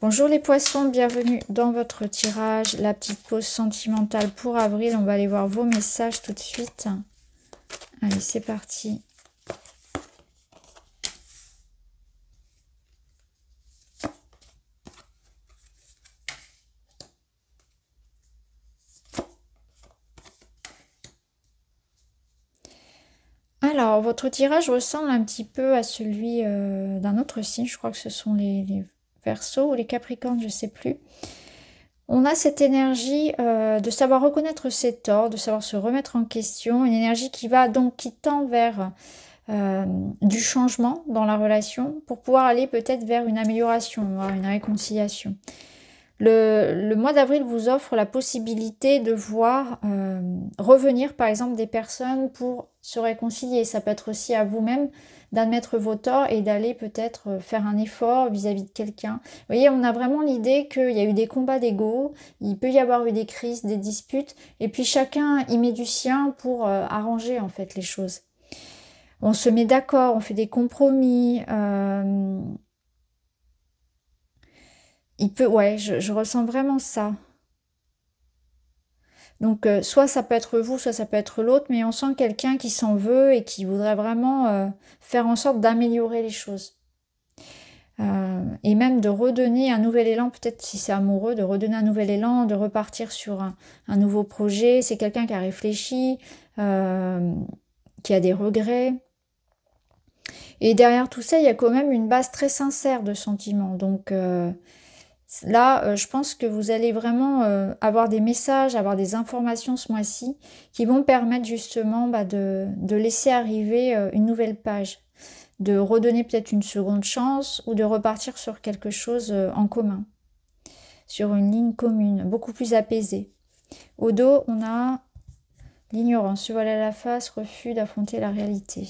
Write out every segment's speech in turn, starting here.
Bonjour les poissons, bienvenue dans votre tirage, la petite pause sentimentale pour avril. On va aller voir vos messages tout de suite. Allez, c'est parti. Alors, votre tirage ressemble un petit peu à celui d'un autre signe. Je crois que ce sont les Verseaux ou les Capricornes, je ne sais plus. On a cette énergie de savoir reconnaître ses torts, de savoir se remettre en question. Une énergie qui tend vers du changement dans la relation pour pouvoir aller peut-être vers une amélioration, une réconciliation. Le mois d'avril vous offre la possibilité de voir revenir par exemple des personnes pour se réconcilier. Ça peut être aussi à vous-même d'admettre vos torts et d'aller peut-être faire un effort vis-à-vis de quelqu'un. Vous voyez, on a vraiment l'idée qu'il y a eu des combats d'ego, il peut y avoir eu des crises, des disputes, et puis chacun y met du sien pour arranger en fait les choses. On se met d'accord, on fait des compromis. Je ressens vraiment ça. Donc, soit ça peut être vous, soit ça peut être l'autre, mais on sent quelqu'un qui s'en veut et qui voudrait vraiment faire en sorte d'améliorer les choses. Et même de redonner un nouvel élan, peut-être si c'est amoureux, de redonner un nouvel élan, de repartir sur un nouveau projet. C'est quelqu'un qui a réfléchi, qui a des regrets. Et derrière tout ça, il y a quand même une base très sincère de sentiments. Donc là, je pense que vous allez vraiment avoir des messages, avoir des informations ce mois-ci qui vont permettre justement de laisser arriver une nouvelle page, de redonner peut-être une seconde chance ou de repartir sur quelque chose en commun, sur une ligne commune, beaucoup plus apaisée. Au dos, on a l'ignorance, se voiler la face, refus d'affronter la réalité.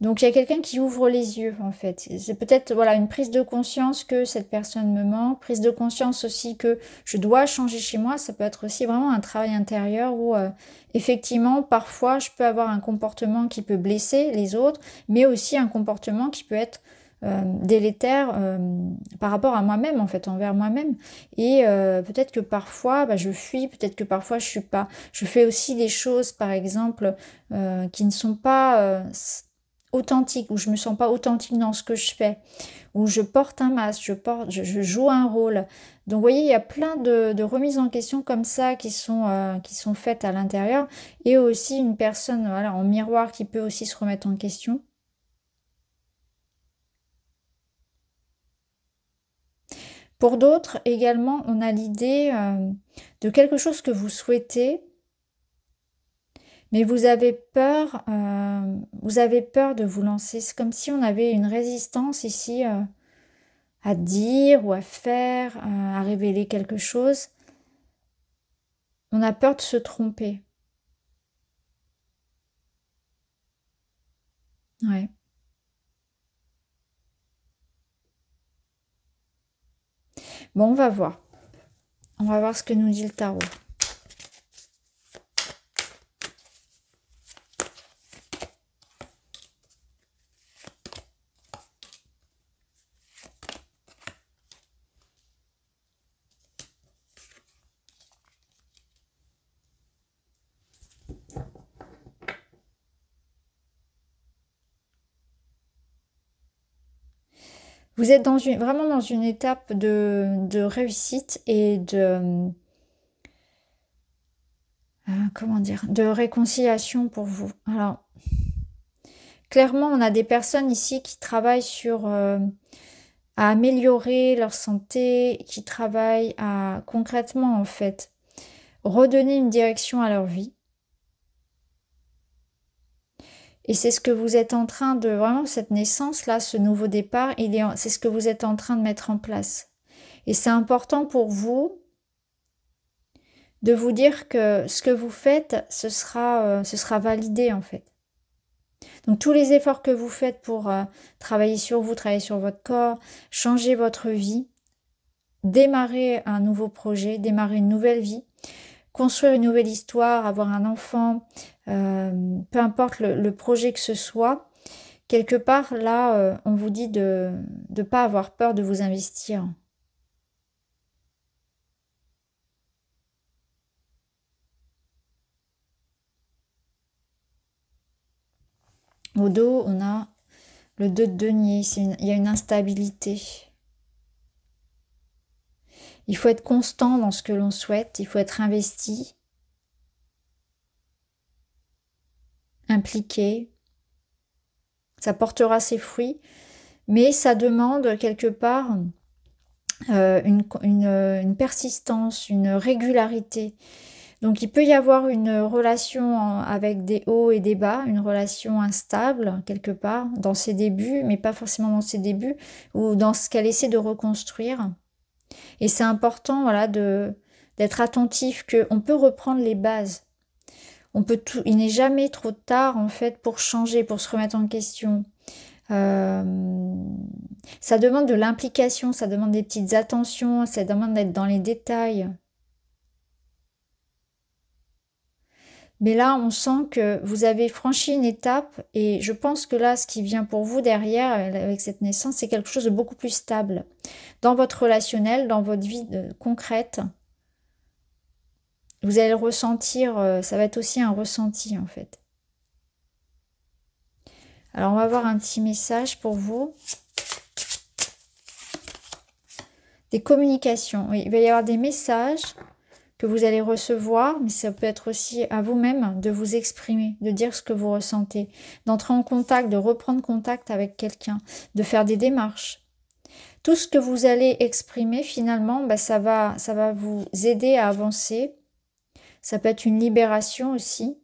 Donc il y a quelqu'un qui ouvre les yeux en fait. C'est peut-être une prise de conscience que cette personne me manque, prise de conscience aussi que je dois changer chez moi. Ça peut être aussi vraiment un travail intérieur où effectivement parfois je peux avoir un comportement qui peut blesser les autres, mais aussi un comportement qui peut être délétère par rapport à moi-même en fait, envers moi-même. Et peut-être que parfois je fuis, peut-être que parfois je fais aussi des choses par exemple qui ne sont pas authentique, où je me sens pas authentique dans ce que je fais, où je porte un masque, je joue un rôle. Donc vous voyez, il y a plein de remises en question comme ça qui sont faites à l'intérieur, et aussi une personne en miroir qui peut aussi se remettre en question. Pour d'autres également, on a l'idée de quelque chose que vous souhaitez, mais vous avez peur de vous lancer. C'est comme si on avait une résistance ici à dire ou à faire, à révéler quelque chose. On a peur de se tromper. Ouais. Bon, on va voir. On va voir ce que nous dit le tarot. Vous êtes vraiment dans une étape de réussite et de réconciliation pour vous. Alors, clairement, on a des personnes ici qui travaillent à améliorer leur santé, qui travaillent à concrètement en fait redonner une direction à leur vie. Et c'est ce que vous êtes en train de, vraiment cette naissance-là, ce nouveau départ, c'est ce que vous êtes en train de mettre en place. Et c'est important pour vous de vous dire que ce que vous faites, ce sera validé en fait. Donc tous les efforts que vous faites pour travailler sur vous, travailler sur votre corps, changer votre vie, démarrer un nouveau projet, démarrer une nouvelle vie, construire une nouvelle histoire, avoir un enfant, peu importe le projet que ce soit, Quelque part, là, on vous dit de ne pas avoir peur de vous investir. Au dos, on a le 2 de denier. Il y a une instabilité. Il faut être constant dans ce que l'on souhaite. Il faut être investi, impliqué. Ça portera ses fruits. Mais ça demande quelque part une persistance, une régularité. Donc il peut y avoir une relation avec des hauts et des bas, une relation instable quelque part dans ses débuts, mais pas forcément dans ses débuts, ou dans ce qu'elle essaie de reconstruire. Et c'est important, voilà, d'être attentif qu'on peut reprendre les bases. Il n'est jamais trop tard en fait pour changer, pour se remettre en question. Ça demande de l'implication, ça demande des petites attentions, ça demande d'être dans les détails. Mais là, on sent que vous avez franchi une étape et je pense que là, ce qui vient pour vous derrière, avec cette naissance, c'est quelque chose de beaucoup plus stable. Dans votre relationnel, dans votre vie concrète, vous allez le ressentir, ça va être aussi un ressenti en fait. Alors, on va voir un petit message pour vous. Des communications. Oui, il va y avoir des messages que vous allez recevoir, mais ça peut être aussi à vous-même de vous exprimer, de dire ce que vous ressentez, d'entrer en contact, de reprendre contact avec quelqu'un, de faire des démarches. Tout ce que vous allez exprimer, finalement, bah, ça va vous aider à avancer. Ça peut être une libération aussi.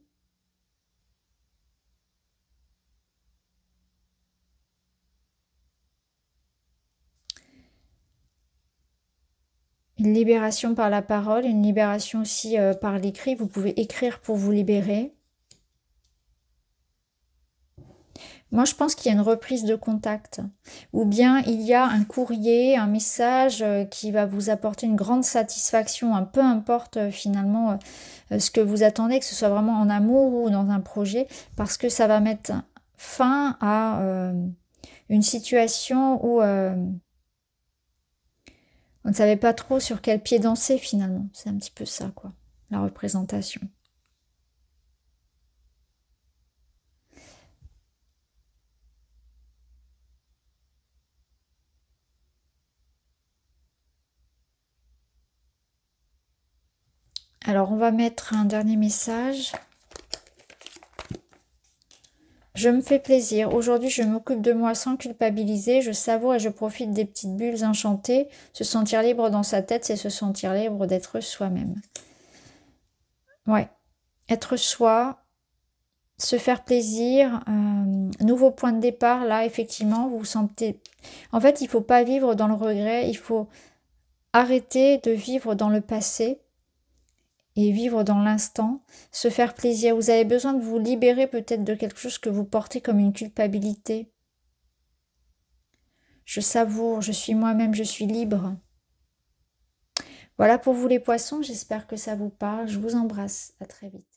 Une libération par la parole, une libération aussi par l'écrit. Vous pouvez écrire pour vous libérer. Moi, je pense qu'il y a une reprise de contact. Ou bien il y a un courrier, un message qui va vous apporter une grande satisfaction. Peu importe finalement ce que vous attendez, que ce soit vraiment en amour ou dans un projet, parce que ça va mettre fin à une situation où on ne savait pas trop sur quel pied danser finalement. C'est un petit peu ça, quoi, la représentation. Alors, on va mettre un dernier message. Je me fais plaisir. Aujourd'hui, je m'occupe de moi sans culpabiliser. Je savoure et je profite des petites bulles enchantées. Se sentir libre dans sa tête, c'est se sentir libre d'être soi-même. Ouais. Être soi, se faire plaisir. Nouveau point de départ, là, effectivement, vous vous sentez... En fait, il ne faut pas vivre dans le regret. Il faut arrêter de vivre dans le passé et vivre dans l'instant, se faire plaisir. Vous avez besoin de vous libérer peut-être de quelque chose que vous portez comme une culpabilité. Je savoure, je suis moi-même, je suis libre. Voilà pour vous les poissons, j'espère que ça vous parle. Je vous embrasse, à très vite.